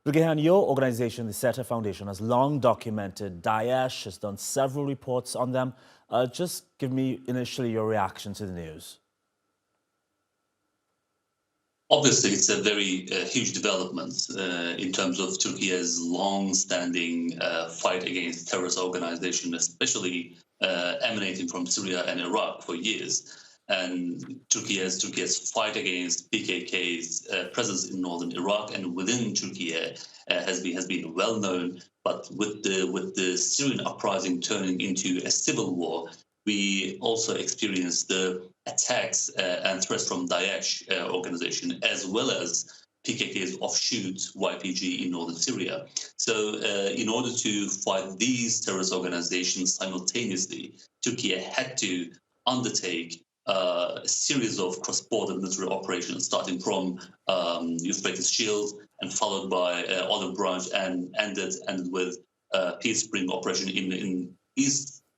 Bilgehan, your organization, the SETA Foundation, has long documented Daesh, has done several reports on them. Just give me initially your reaction to the news. Obviously, it's a very huge development in terms of Turkey's long-standing fight against terrorist organizations, especially emanating from Syria and Iraq for years. And Turkey's fight against PKK's presence in northern Iraq and within Turkey has been well known. But with the Syrian uprising turning into a civil war, we also experienced the attacks and threats from Daesh organization, as well as PKK's offshoot YPG in northern Syria. So in order to fight these terrorist organizations simultaneously, Turkey had to undertake a series of cross-border military operations, starting from Euphrates Shield and followed by Olive Branch, and ended with Peace Spring operation in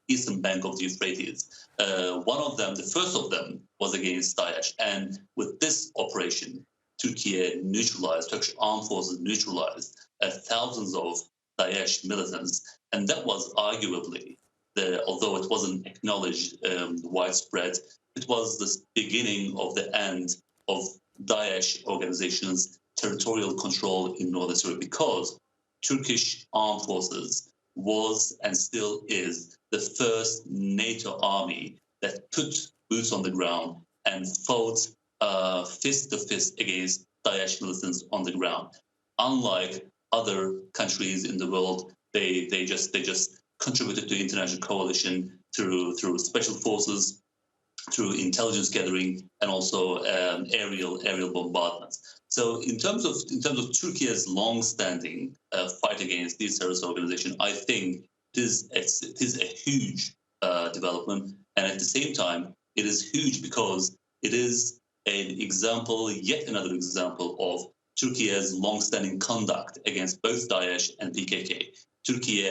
eastern bank of the Euphrates. One of them, the first of them, was against Daesh. And with this operation, Turkish armed forces neutralized thousands of Daesh militants. And that was arguably, although it wasn't acknowledged widespread, it was the beginning of the end of Daesh organization's territorial control in northern Syria, because Turkish armed forces was and still is the first NATO army that put boots on the ground and fought fist to fist against Daesh militants on the ground. Unlike other countries in the world, they just contributed to the international coalition through special forces, through intelligence gathering, and also aerial bombardments. So in terms of Turkey's long-standing fight against these terrorist organizations, I think it is a huge development, and at the same time, it is huge because it is an example, yet another example of Turkey's long-standing conduct against both Daesh and PKK. Turkey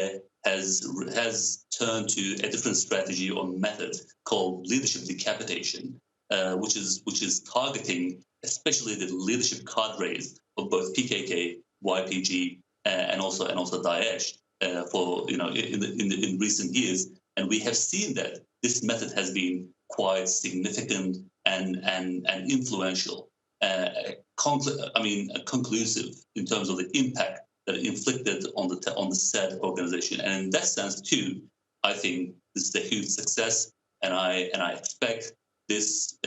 has turned to a different strategy or method called leadership decapitation, which is targeting especially the leadership cadres of both PKK, YPG, and also Daesh in recent years. And we have seen that this method has been quite significant and influential, conclusive in terms of the impact that it inflicted on the said organization. And in that sense, too, I think this is a huge success, and I expect this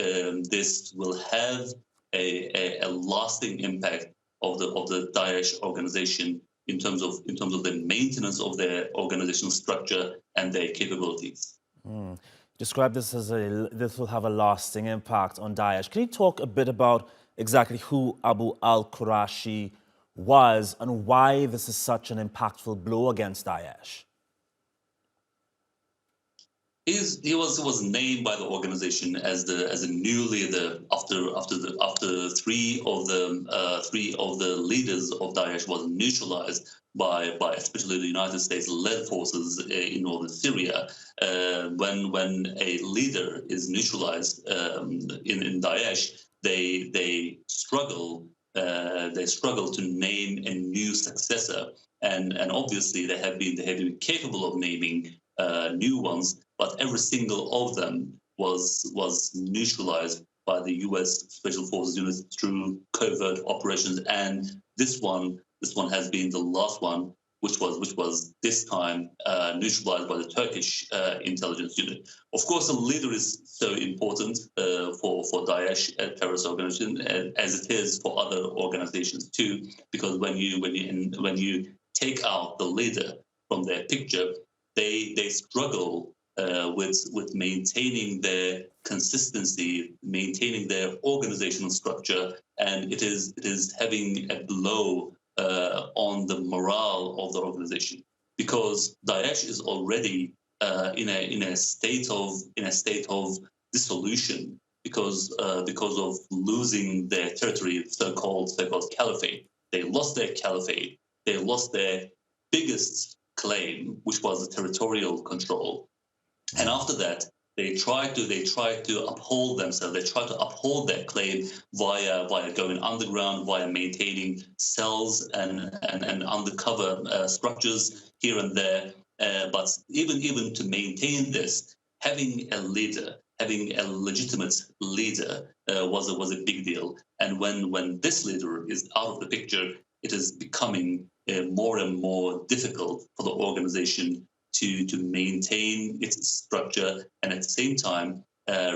will have a lasting impact of the Daesh organization in terms of the maintenance of their organizational structure and their capabilities. Describe this as this will have a lasting impact on Daesh. Can you talk a bit about exactly who Abu al Qurashi was and why this is such an impactful blow against Daesh? He was named by the organization as a new leader after three of the leaders of Daesh was neutralized by especially the United States led forces in northern Syria. When a leader is neutralized in Daesh, they struggle to name a new successor, and obviously they have been capable of naming new ones, but every single of them was neutralized by the U.S. Special Forces units through covert operations, and this one has been the last one, which was this time neutralized by the Turkish intelligence unit. Of course, the leader is so important for Daesh terrorist organization, as it is for other organizations too, because when you take out the leader from their picture, they struggle with maintaining their consistency, maintaining their organizational structure, and it is having a blow on the morale of the organization, because Daesh is already in a state of dissolution because of losing their territory, so-called caliphate. They lost their caliphate. They lost their biggest claim, which was the territorial control. And after that, They try to uphold themselves. They try to uphold their claim via going underground, via maintaining cells and undercover structures here and there. But even to maintain this, having a leader, having a legitimate leader, was a big deal. And when this leader is out of the picture, it is becoming more and more difficult for the organization to maintain its structure, and at the same time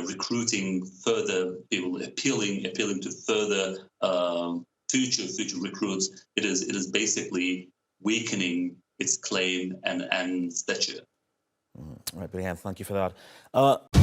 recruiting further people, appealing to further future recruits. It is basically weakening its claim and stature. Right, Bilgehan, thank you for that.